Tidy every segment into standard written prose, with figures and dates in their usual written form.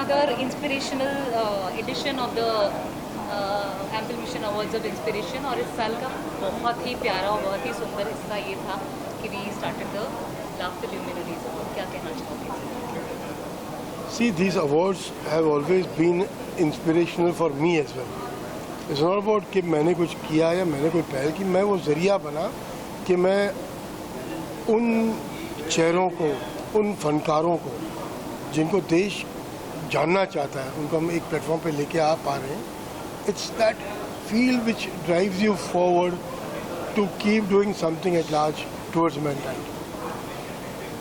another inspirational edition of the ample mission awards of inspiration. और इस साल का बहुत ही प्यारा और बहुत ही सुंदर हिस्सा ये था कि we started the laughter luminaries award. क्या कहना चाहोगे? See, these awards have always been inspirational for me as well. It's not about कि मैंने कुछ किया या मैंने कोई पहल की, मैं वो ज़रिया बना कि मैं उन चेहरों को, उन फनकारों को जिनको देश जानना चाहता है, उनको हम एक प्लेटफॉर्म पे लेके आ पा रहे हैं। It's that feel which drives you forward to keep doing something at large towards mankind.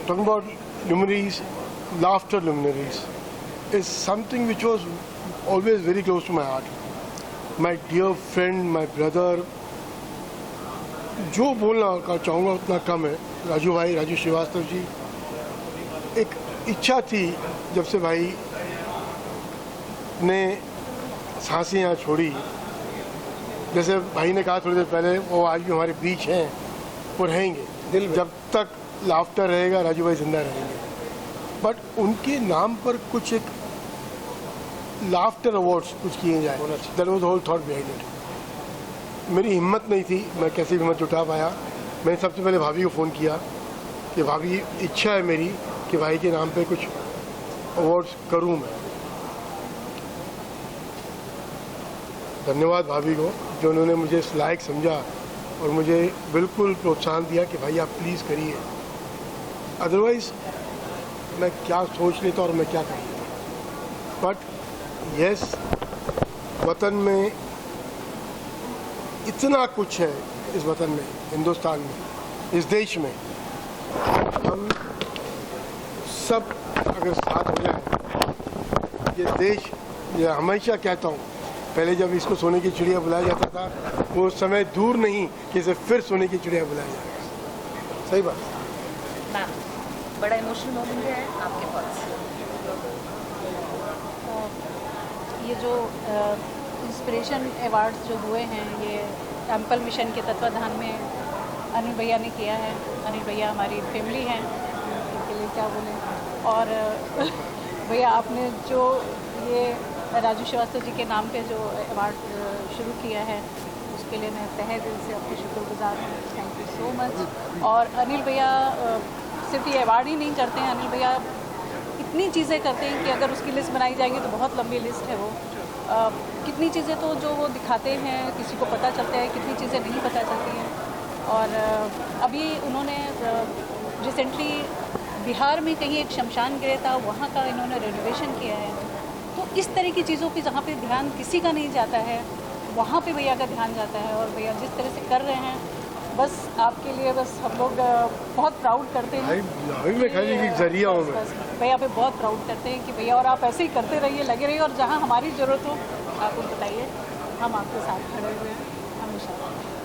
Talking about luminaries, laughter luminaries is something which was always very close to my heart. My dear friend, my brother, जो बोलना का चाहूँगा उतना कम है। राजू भाई, राजू श्रीवास्तव जी, एक इच्छा थी जब से भाई ने सांसें यहाँ छोड़ी, जैसे भाई ने कहा थोड़ी देर पहले, वो आज भी हमारे बीच हैं, वो रहेंगे दिल, जब तक लाफ्टर रहेगा राजू भाई जिंदा रहेंगे। बट उनके नाम पर कुछ एक लाफ्टर अवार्ड्स कुछ किए जाए, that was the whole thought behind it. मेरी हिम्मत नहीं थी, मैं कैसे हिम्मत जुटा पाया। मैंने सबसे पहले भाभी को फ़ोन किया कि भाभी इच्छा है मेरी कि भाई के नाम पे कुछ अवार्ड्स करूँ मैं। धन्यवाद भाभी को जो उन्होंने मुझे इस लायक समझा और मुझे बिल्कुल प्रोत्साहन दिया कि भाई आप प्लीज़ करिए, अदरवाइज़ मैं क्या सोच लेता और मैं क्या कर लेता। बट यस, वतन में इतना कुछ है, इस वतन में, हिंदुस्तान में, इस देश में, हम सब अगर साथ हो जाए, ये देश, ये हमेशा कहता हूँ, पहले जब इसको सोने की चिड़िया बुलाया जाता था, वो समय दूर नहीं कि इसे फिर सोने की चिड़िया बुलाया जाएगा। सही बात मैम, बड़ा इमोशनल मोमेंट है आपके पास। ये जो इंस्पिरेशन अवार्ड्स जो हुए हैं, ये एम्पल मिशन के तत्वाधान में अनिल भैया ने किया है। अनिल भैया हमारी फैमिली हैं, इनके लिए क्या बोलें। और भैया आपने जो ये राजू श्रीवास्तव जी के नाम पे जो अवार्ड शुरू किया है, उसके लिए मैं तहे दिल से आपकी शुक्रगुजार हूँ। Thank you so much. और अनिल भैया सिर्फ ये अवार्ड ही नहीं करते हैं, अनिल भैया इतनी चीज़ें करते हैं कि अगर उसकी लिस्ट बनाई जाएगी तो बहुत लंबी लिस्ट है वो। कितनी चीज़ें तो जो वो दिखाते हैं किसी को पता चलता है, कितनी चीज़ें नहीं पता चलती हैं। और अभी उन्होंने रिसेंटली बिहार में कहीं एक शमशान गृह था, वहाँ का इन्होंने रेनोवेशन किया है। तो इस तरह की चीज़ों पे जहाँ पे ध्यान किसी का नहीं जाता है, वहाँ पे भैया का ध्यान जाता है। और भैया जिस तरह से कर रहे हैं, बस आपके लिए बस हम लोग बहुत प्राउड करते हैं। भैया पे बहुत प्राउड करते हैं कि भैया और आप ऐसे ही करते रहिए, लगे रहिए, और जहाँ हमारी ज़रूरत हो आप उनको बताइए, हम आपके साथ खड़े हुए हैं हमेशा।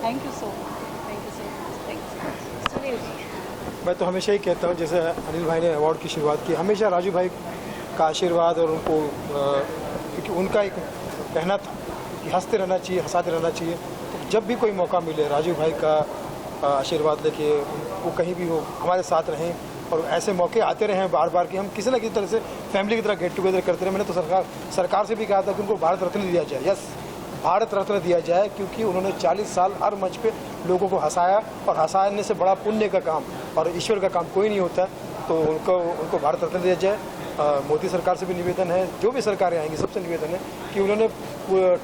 Thank you so much, thank you so much, thank you. Sunil ji, मैं तो हमेशा ही कहता हूँ, जैसे अनिल भाई ने अवार्ड की शुरुआत की, हमेशा राजू भाई का आशीर्वाद और उनको, क्योंकि उनका एक कहना था कि हंसते रहना चाहिए, हंसाते रहना चाहिए। तो जब भी कोई मौका मिले, राजू भाई का आशीर्वाद लेके वो कहीं भी हो हमारे साथ रहें, और ऐसे मौके आते रहें बार बार कि हम किसी न किसी तरह से फैमिली की तरह गेट टुगेदर करते रहे। मैंने तो सरकार से भी कहा था कि उनको भारत रत्न दिया जाए। यस, भारत रत्न दिया जाए, क्योंकि उन्होंने 40 साल हर मंच पे लोगों को हंसाया, और हंसाने से बड़ा पुण्य का काम और ईश्वर का काम कोई नहीं होता। तो उनको भारत रत्न दिया जाए। मोदी सरकार से भी निवेदन है, जो भी सरकारें आएंगी सबसे निवेदन है कि उन्होंने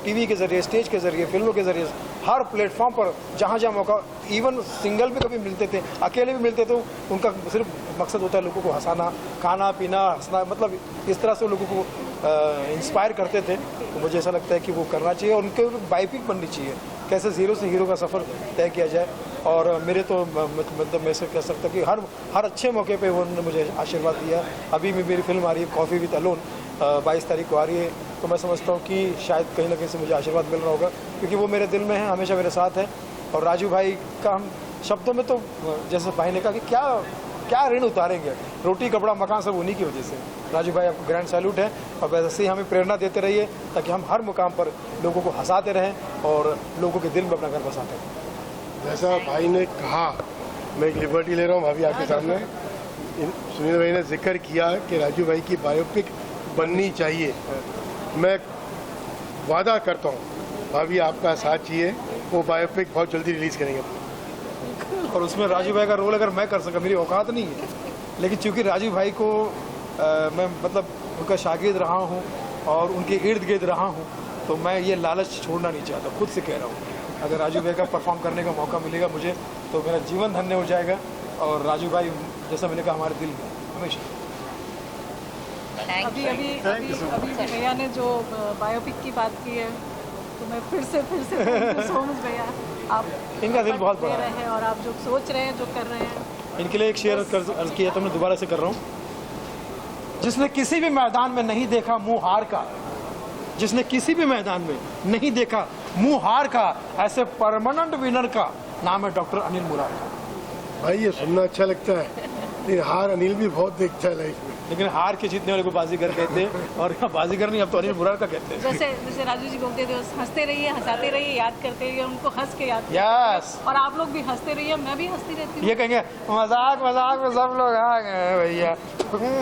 टीवी के ज़रिए, स्टेज के ज़रिए, फिल्मों के ज़रिए, हर प्लेटफॉर्म पर जहाँ जहाँ मौका, इवन सिंगल भी कभी मिलते थे, अकेले भी मिलते थे, उनका सिर्फ मकसद होता है लोगों को हंसाना, खाना पीना, हंसना, मतलब इस तरह से लोगों को इंस्पायर करते थे। तो मुझे ऐसा लगता है कि वो करना चाहिए, और उनके बायोपिक बननी चाहिए, कैसे ज़ीरो से हीरो का सफ़र तय किया जाए। और मेरे तो मतलब मैं से कह सकता कि हर अच्छे मौके पे उन्होंने मुझे आशीर्वाद दिया। अभी भी मेरी फिल्म आ रही है कॉफ़ी विद अलोन, 22 तारीख को आ रही है। तो मैं समझता हूँ कि शायद कहीं ना कहीं से मुझे आशीर्वाद मिल रहा होगा, क्योंकि वो मेरे दिल में है, हमेशा मेरे साथ है। और राजू भाई का हम शब्दों में तो, जैसे भाई ने कहा कि क्या ऋण उतारेंगे, रोटी कपड़ा मकान सब उन्हीं की वजह से। राजू भाई आपको ग्रैंड सैल्यूट है, और वैसे ही हमें प्रेरणा देते रहिए, ताकि हम हर मुकाम पर लोगों को हंसाते रहें और लोगों के दिल में अपना घर बसाते रहें। जैसा भाई ने कहा, मैं एक लिबर्टी ले रहा हूँ भाभी आपके सामने। सुनील भाई ने जिक्र किया कि राजू भाई की बायोपिक बननी चाहिए। मैं वादा करता हूँ भाभी आपका साथ चाहिए, वो बायोपिक बहुत जल्दी रिलीज़ करेंगे। और उसमें राजू भाई का रोल अगर मैं कर सका, मेरी औकात नहीं है, लेकिन चूंकि राजू भाई को मैं मतलब उनका शागिर्द रहा हूँ और उनके इर्द गिर्द रहा हूँ, तो मैं ये लालच छोड़ना नहीं चाहता, खुद से कह रहा हूँ। अगर राजू भाई का परफॉर्म करने का मौका मिलेगा मुझे तो मेरा जीवन धन्य हो जाएगा। और राजू भाई जैसा मैंने कहा हमारे दिल में हमेशा। अभी भैया ने जो बायोपिक की बात की है, तो मैं फिर से सो मच भैया, आप इनका दिल बहुत बड़ा रहे हैं और आप जो सोच रहे हैं, जो कर रहे हैं, इनके लिए एक शेयर अर्ज किया तो मैं दोबारा से कर रहा हूँ। जिसने किसी भी मैदान में नहीं देखा मुंह हार का, जिसने किसी भी मैदान में नहीं देखा मुंह हार का, ऐसे परमानेंट विनर का नाम है डॉक्टर अनिल मुरार। भाई ये सुनना अच्छा लगता है, लेकिन हार अनिल भी बहुत देखता है लाइफ में। लेकिन हार के जीतने वाले को बाजीगर कहते हैं, और बाजीगर नहीं, अब तो अनिल मुरार का कहते हैं। जैसे राजू जी बोलते थे, हंसते रहिए, हंसाते रहिए, याद करते रहिए, उनको हंस के याद यस। और आप लोग भी हंसते रहिए, मैं भी हंसती रहती हूँ। ये कहेंगे मजाक मजाक में सब लोग आ गए भैया,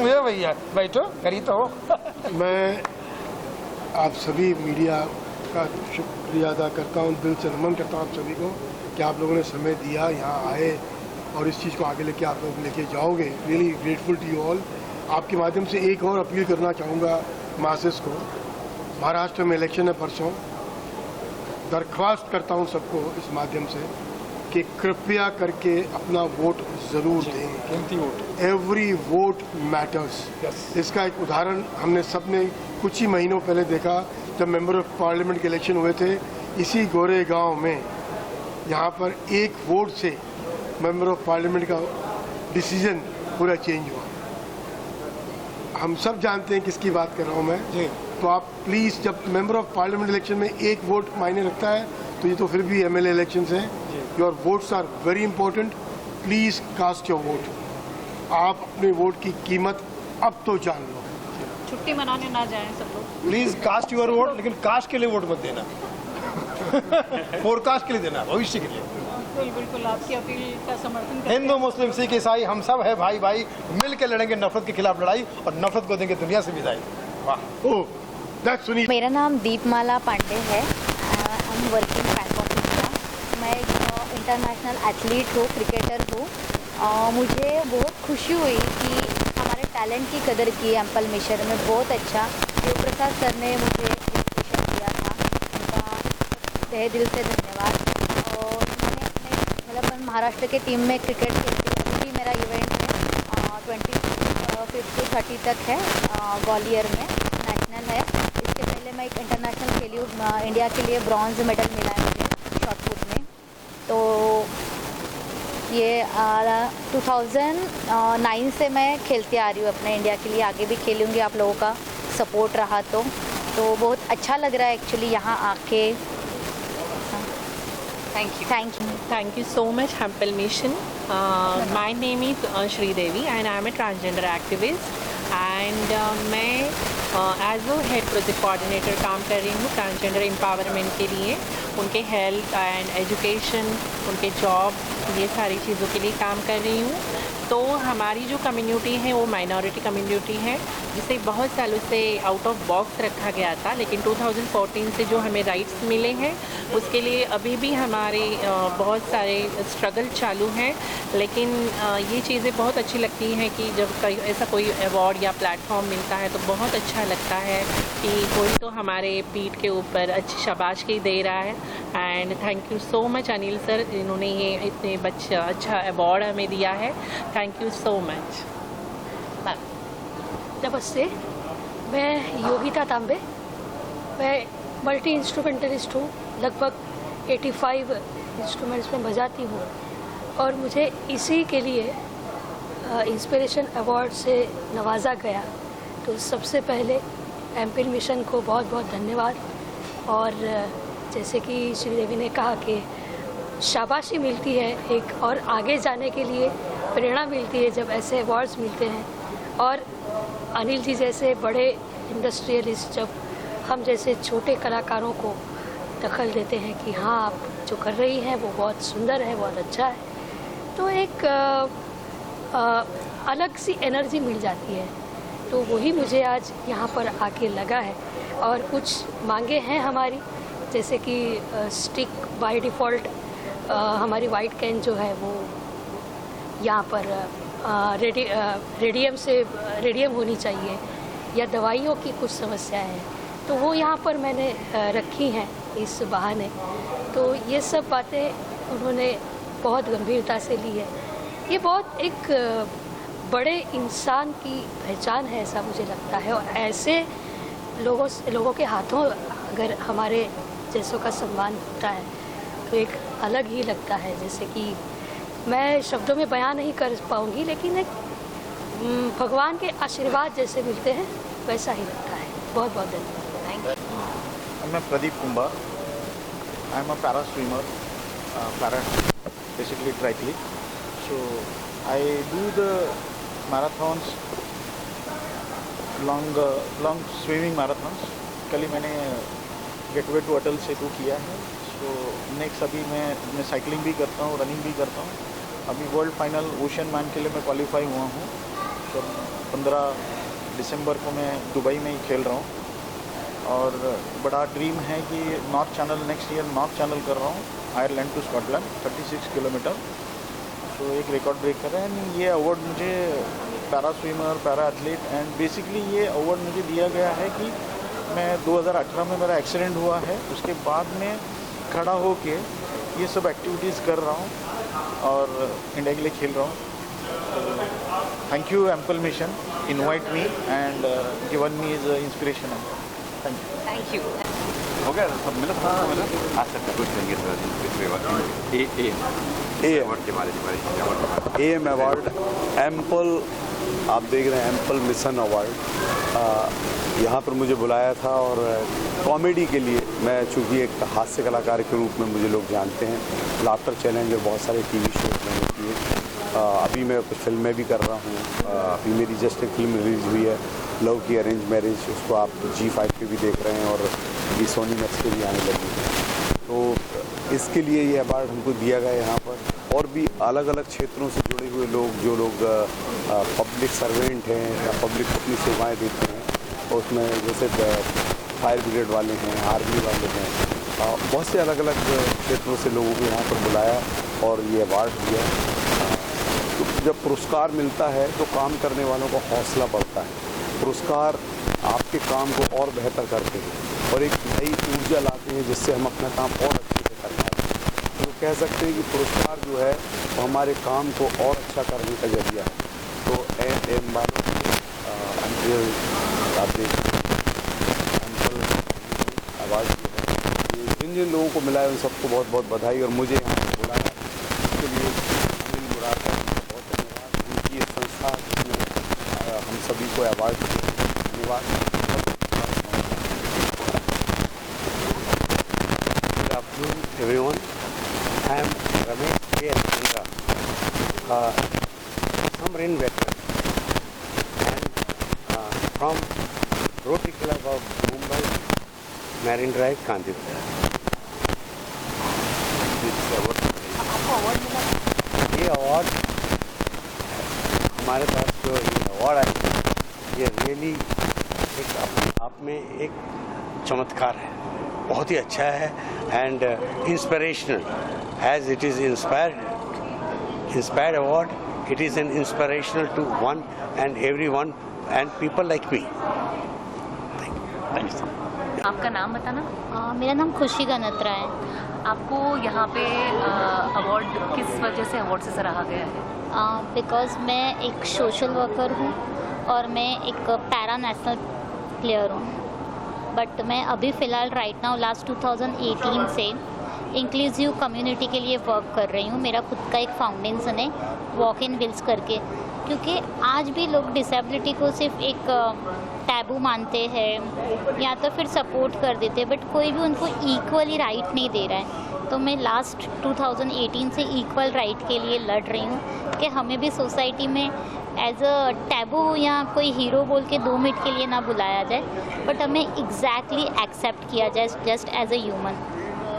ये भैया बैठो करी तो हो। मैं आप सभी मीडिया का शुक्रिया अदा करता हूँ, दिल से नमन करता हूँ आप सभी को कि आप लोगों ने समय दिया, यहाँ आए और इस चीज़ को आगे लेके आप लोग लेके जाओगे। Really grateful to you all. आपके माध्यम से एक और अपील करना चाहूँगा मासेस को। महाराष्ट्र में इलेक्शन है परसों, दरख्वास्त करता हूँ सबको इस माध्यम से कि कृपया करके अपना वोट ज़रूर दें। कीमती वोट, एवरी वोट मैटर्स। इसका एक उदाहरण हमने सबने कुछ ही महीनों पहले देखा जब मेंबर ऑफ पार्लियामेंट के इलेक्शन हुए थे। इसी गोरे गांव में यहाँ पर एक वोट से मेंबर ऑफ पार्लियामेंट का डिसीजन पूरा चेंज हुआ। हम सब जानते हैं किसकी बात कर रहा हूँ मैं जी। तो आप प्लीज़, जब मेंबर ऑफ पार्लियामेंट इलेक्शन में एक वोट मायने रखता है तो ये तो फिर भी एमएलए इलेक्शंस हैं। Your votes are very important. Please cast your vote. आप अपने वोट की कीमत अब तो जान लो। छुट्टी मनाने ना जाएं सब लोग। प्लीज कास्ट योर वोट, लेकिन कास्ट के लिए वोट मत देना, फोरकास्ट के लिए देना, भविष्य के लिए। बिल्कुल आपकी अपील का समर्थन करते हैं। हिंदू मुस्लिम सिख ईसाई हम सब है भाई भाई, मिल के लड़ेंगे नफरत के खिलाफ लड़ाई और नफरत को देंगे दुनिया से विदाई। वाह। Oh that's Sunil. मेरा नाम दीपमाला पांडे है। I am working bank of India. मैं एक इंटरनेशनल एथलीट हूँ, क्रिकेटर हूँ। मुझे बहुत खुशी हुई कि हमारे टैलेंट की कदर की एम्पल मिशन में। बहुत अच्छा देवप्रसाद सर ने मुझे इंस्पिरेशन दिया था, उनका तहे दिल से धन्यवाद। और मैंने अपने मतलब महाराष्ट्र के टीम में क्रिकेट खेलती हूँ। मेरा इवेंट है 25 से 30 तक है, ग्वालियर में नेशनल है। इसके पहले मैं एक इंटरनेशनल खेली हूँ, इंडिया के लिए ब्रॉन्ज मेडल मिला है मुझे शॉटपुट में। तो ये 2009 से मैं खेलती आ रही हूँ अपने इंडिया के लिए, आगे भी खेलूँगी आप लोगों का सपोर्ट रहा तो बहुत अच्छा लग रहा है एक्चुअली यहाँ आके। Thank you so much, Hampel Mission. My name is Sridevi and I am a transgender activist. And मैं as a head project coordinator काम कर रही हूँ ट्रांसजेंडर एम्पावरमेंट के लिए। उनके हेल्थ एंड एजुकेशन, उनके जॉब, ये सारी चीज़ों के लिए काम कर रही हूँ। तो हमारी जो कम्युनिटी है वो माइनॉरिटी कम्युनिटी है, जिसे बहुत सालों से आउट ऑफ बॉक्स रखा गया था। लेकिन 2014 से जो हमें राइट्स मिले हैं उसके लिए अभी भी हमारे बहुत सारे स्ट्रगल चालू हैं। लेकिन ये चीज़ें बहुत अच्छी लगती हैं कि जब ऐसा कोई अवार्ड या प्लेटफॉर्म मिलता है तो बहुत अच्छा लगता है कि कोई तो हमारे पीठ के ऊपर अच्छी शाबाशी दे रहा है। And thank you so much Anil sir, इन्होंने ये इतने अच्छा अवार्ड हमें दिया है। Thank you so much. नमस्ते, मैं योगिता तांबे। मैं मल्टी इंस्ट्रूमेंटलिस्ट हूँ, लगभग 85 इंस्ट्रूमेंट्स में बजाती हूँ। और मुझे इसी के लिए इंस्पिरेशन अवार्ड से नवाजा गया। तो सबसे पहले एम्पिल मिशन को बहुत बहुत धन्यवाद। और जैसे कि श्रीदेवी ने कहा कि शाबाशी मिलती है एक, और आगे जाने के लिए प्रेरणा मिलती है जब ऐसे अवार्ड्स मिलते हैं। और अनिल जी जैसे बड़े इंडस्ट्रियलिस्ट जब हम जैसे छोटे कलाकारों को दखल देते हैं कि हाँ आप जो कर रही हैं वो बहुत सुंदर है, बहुत अच्छा है, तो एक अलग सी एनर्जी मिल जाती है। तो वही मुझे आज यहाँ पर आके लगा है। और कुछ मांगे हैं हमारी, जैसे कि स्टिक बाय डिफ़ॉल्ट हमारी वाइट कैन जो है वो यहाँ पर रेडियम होनी चाहिए, या दवाइयों की कुछ समस्या है तो वो यहाँ पर मैंने रखी हैं इस बहाने। तो ये सब बातें उन्होंने बहुत गंभीरता से ली है। ये बहुत एक बड़े इंसान की पहचान है, ऐसा मुझे लगता है। और ऐसे लोगों के हाथों अगर हमारे जैसों का सम्मान होता है तो एक अलग ही लगता है। जैसे कि मैं शब्दों में बयान नहीं कर पाऊँगी, लेकिन एक भगवान के आशीर्वाद जैसे मिलते हैं वैसा ही लगता है। बहुत बहुत धन्यवाद। मैं Pradeep Kumbhar. I am a para swimmer, basically triathlete. So I do the marathons, long swimming marathons. कल ही मैंने गेटवे टू अटल सेतु किया है। सो नेक्स्ट अभी मैं साइकिलिंग भी करता हूँ, रनिंग भी करता हूँ। अभी वर्ल्ड फाइनल ओशन मैन के लिए मैं क्वालिफाई हुआ हूँ। तो 15 दिसंबर को मैं दुबई में ही खेल रहा हूँ। और बड़ा ड्रीम है कि north channel next year north channel कर रहा हूँ, आयरलैंड टू स्कॉटलैंड 36 किलोमीटर। तो एक रिकॉर्ड ब्रेक कर रहे हैं। ये अवार्ड मुझे para swimmer, para athlete and basically ये अवार्ड मुझे दिया गया है कि मैं 2018 में मेरा एक्सीडेंट हुआ है, उसके बाद में खड़ा होके ये सब एक्टिविटीज़ कर रहा हूँ और इंडिया के लिए खेल रहा हूँ। Thank you ample mission invite me and given me is inspiration. Thank you. हो गया सब मिला आज तक कुछ नहीं AM अवार्ड, एम्पल, आप देख रहे हैं एम्पल मिशन अवार्ड। यहाँ पर मुझे बुलाया था और कॉमेडी के लिए, मैं चूँकि एक हास्य कलाकार के रूप में मुझे लोग जानते हैं, लाफ्टर चैलेंज और बहुत सारे TV शोज मैंने किए। अभी मैं कुछ फिल्में भी कर रहा हूँ। अभी मेरी जस्ट एक फिल्म रिलीज हुई है, लव की अरेंज मैरिज, उसको आप G5 पे भी देख रहे हैं और अभी सोनी मैक्स पे भी आने लगी है। तो इसके लिए ये अवार्ड हमको दिया गया यहाँ पर। और भी अलग अलग क्षेत्रों से जुड़े हुए लोग, जो लोग पब्लिक सर्वेंट हैं या पब्लिक को अपनी सेवाएँ देते हैं, और उसमें जैसे फायर ब्रिगेड वाले हैं, आर्मी वाले हैं, बहुत से अलग अलग क्षेत्रों से लोगों को यहाँ पर बुलाया और ये अवार्ड दिया। तो जब पुरस्कार मिलता है तो काम करने वालों का हौसला बढ़ता है। पुरस्कार आपके काम को और बेहतर करते हैं और एक नई ऊर्जा लाते हैं, जिससे हम अपना काम और अच्छे से कर पाते हैं। तो कह सकते हैं कि पुरस्कार जो है वो हमारे काम को और अच्छा करने का जरिया है। तो एम वालों आप देख अवार्ड जिन जिन लोगों को मिला है उन सबको बहुत बहुत बधाई। और मुझे यहाँ पर बुलाया उसके लिए अनिल मुराद का बहुत धन्यवाद। उनकी ये संस्था जिसने हम सभी को अवार्ड दिए, धन्यवाद। Good afternoon everyone. I am Ramesh K. Chandra, submarine veteran, and from Rotary Club of Mumbai, Marine Drive, Kandivali. ये अवार्ड हमारे पास जो ये अवार्ड आया, ये रियली एक अपने आप में एक चमत्कार है, बहुत ही अच्छा है and inspirational. As it is inspired award, it is an inspirational to one and every one and people like me. Thank you. आपका नाम बताना। मेरा नाम खुशी गनत्रा है। आपको यहाँ पे अवार्ड किस वजह से अवार्ड से सराहा गया है? बिकॉज़ मैं एक सोशल वर्कर हूँ और मैं एक पैरा नेशनल प्लेयर हूँ। बट मैं अभी फ़िलहाल राइट नाउ लास्ट 2018 से इंक्लूसिव कम्युनिटी के लिए वर्क कर रही हूँ। मेरा खुद का एक फाउंडेशन है, वॉक इन विल्स करके, क्योंकि आज भी लोग डिसेबिलिटी को सिर्फ एक टैबू मानते हैं या तो फिर सपोर्ट कर देते हैं, बट कोई भी उनको इक्वली राइट नहीं दे रहा है। तो मैं लास्ट 2018 से इक्वल राइट के लिए लड़ रही हूँ कि हमें भी सोसाइटी में एज अ टैबू या कोई हीरो बोल के 2 मिनट के लिए ना बुलाया जाए, बट हमें एग्जैक्टली एक्सेप्ट किया जाए just as a human.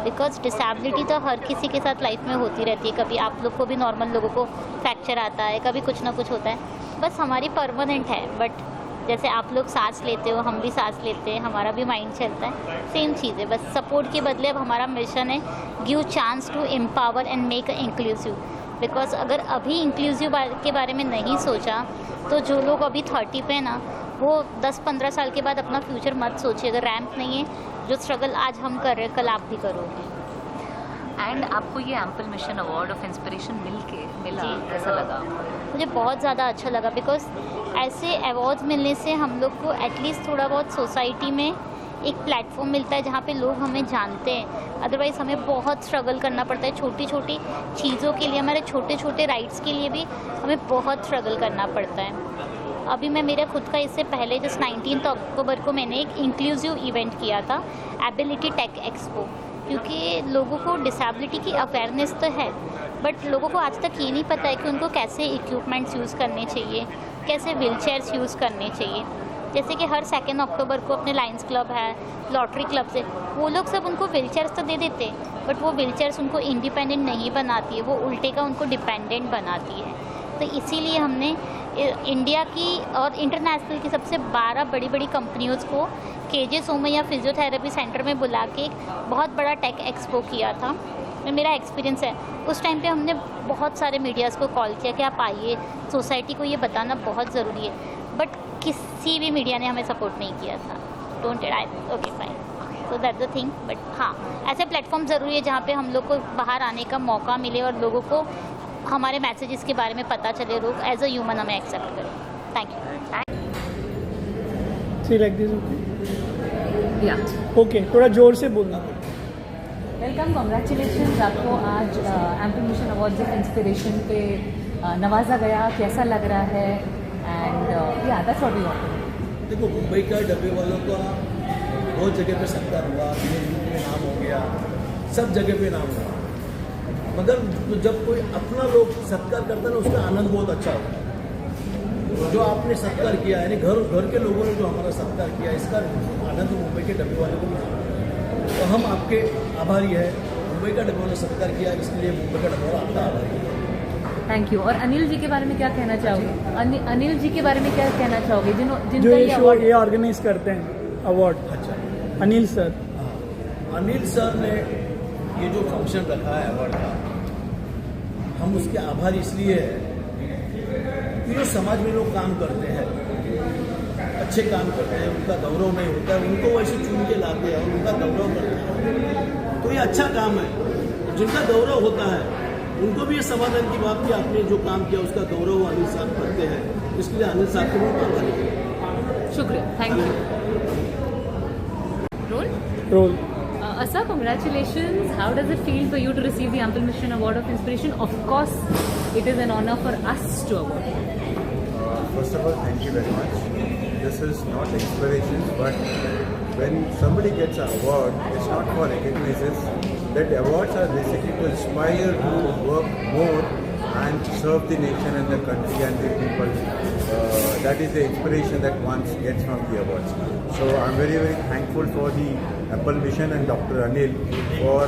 Because disability तो हर किसी के साथ लाइफ में होती रहती है। कभी आप लोग को भी, नॉर्मल लोगों को फ्रैक्चर आता है, कभी कुछ ना कुछ होता है, बस हमारी परमानेंट है। बट जैसे आप लोग सांस लेते हो, हम भी सांस लेते हैं, हमारा भी माइंड चलता है, सेम चीज़ है। बस सपोर्ट के बदले अब हमारा मिशन है give chance to empower and make inclusive. Because अगर अभी इंक्लूसिव के बारे में नहीं सोचा तो जो लोग अभी 30 पे हैं ना, वो 10-15 साल के बाद अपना फ्यूचर मत सोचिए। अगर रैंप नहीं है, जो स्ट्रगल आज हम कर रहे हैं कल आप भी करोगे। एंड आपको ये ample mission award of inspiration मिला, कैसा लगा? मुझे बहुत ज़्यादा अच्छा लगा बिकॉज ऐसे अवार्ड्स मिलने से हम लोग को एटलीस्ट थोड़ा बहुत सोसाइटी में एक प्लेटफॉर्म मिलता है जहाँ पे लोग हमें जानते हैं। अदरवाइज़ हमें बहुत स्ट्रगल करना पड़ता है छोटी छोटी चीज़ों के लिए, हमारे छोटे छोटे राइट्स के लिए भी हमें बहुत स्ट्रगल करना पड़ता है। अभी मैं मेरा खुद का इससे पहले जस्ट 19 अक्टूबर को मैंने एक इंक्लूसिव इवेंट किया था, एबिलिटी टेक एक्सपो, क्योंकि लोगों को डिसेबिलिटी की अवेयरनेस तो है बट लोगों को आज तक ये नहीं पता है कि उनको कैसे इक्विपमेंट्स यूज़ करने चाहिए, कैसे व्हील चेयर्स यूज़ करने चाहिए। जैसे कि हर 2 अक्टूबर को अपने लायंस क्लब है, लॉटरी क्लब से, वो लोग सब उनको व्हील चेयर्स तो दे देते हैं बट वो व्हील चेयर्स उनको इंडिपेंडेंट नहीं बनाती है, वो उल्टे का उनको डिपेंडेंट बनाती है। तो इसीलिए हमने इंडिया की और इंटरनेशनल की सबसे 12 बड़ी बड़ी कंपनियों को KJ सोमैया फिजियोथेरेपी सेंटर में बुला के एक बहुत बड़ा टेक एक्सपो किया था। मेरा एक्सपीरियंस है, उस टाइम पे हमने बहुत सारे मीडियाज़ को कॉल किया कि आप आइए, सोसाइटी को ये बताना बहुत ज़रूरी है, बट किसी भी मीडिया ने हमें सपोर्ट नहीं किया था। Don't I okay fine, so that the thing. But हाँ, ऐसे प्लेटफॉर्म ज़रूरी है जहाँ पे हम लोग को बाहर आने का मौका मिले और लोगों को हमारे मैसेजेस के बारे में पता चले, लोग एज अ ह्यूमन हमें एक्सेप्ट करें। थैंक या यू। ओके, थोड़ा जोर से बोलना। Welcome, congratulation. आपको आज ample mission awards of inspiration पे नवाजा गया, कैसा लग रहा है? एंड या दैट्स व्हाट वी वांट। देखो, मुंबई का डब्बे वालों का बहुत जगह पे सत्कार हुआ, में नाम हो गया, सब जगह पे नाम हुआ, मगर जब कोई अपना लोग सत्कार करता है ना, उसका आनंद बहुत अच्छा होता है। जो आपने सत्कार किया, यानी घर के लोगों ने जो हमारा सत्कार किया, इसका आनंद मुंबई के डब्बे वालों को मिला। तो हम आपके आभारी हैं। मुंबई का डब्बे वालों ने सत्कार किया, इसके लिए मुंबई का डब्बा वाला आपका आभारी है। Thank you. और अनिल जी के बारे में क्या कहना चाहोगे? अनिल जी के बारे में क्या कहना चाहोगे जिनका जो ये शो ये ऑर्गेनाइज करते हैं अवार्ड? अच्छा, अनिल सर। अनिल सर ने ये जो फंक्शन रखा है अवार्ड का, हम उसके आभारी इसलिए हैं कि जो समाज में लोग काम करते हैं, अच्छे काम करते हैं, उनका गौरव नहीं होता है, उनको वैसे चुन के लाते हैं और उनका गौरव करते हैं, तो ये अच्छा काम है। जिनका गौरव होता है उनको भी ये समाधान की बात कि आपने जो काम किया उसका गौरव अनिल साहब करते हैं, इसके लिए अनिल साहब को बहुत आभारी है। शुक्रिया, thank you. Role Asa, congratulations. How does it feel for you to receive the Ample Mission Award of Inspiration? Of course, it is an honor for us to award. First of all, thank you very much. This is not inspiration, but when somebody gets an award, it's not for recognition. That awards are basically to inspire to work more and serve the nation and the country and the people. That is the inspiration that one gets from the awards. So I'm very, very thankful for the Ample Mission and Dr. Anil for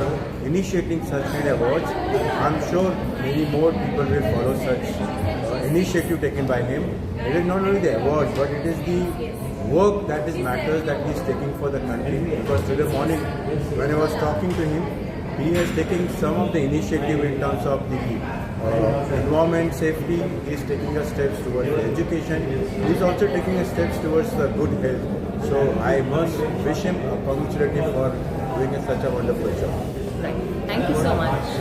initiating such kind of awards. I'm sure many more people will follow such initiative taken by him. It is not only the awards, but it is the work that is matters that he is taking for the country. Because today morning, when I was talking to him, he is taking some of the initiative in terms of the environment safety. He is taking a steps towards the education. He is also taking a steps towards the good health. So I must wish him a congratulations for doing such a wonderful job. Right. Thank you so much.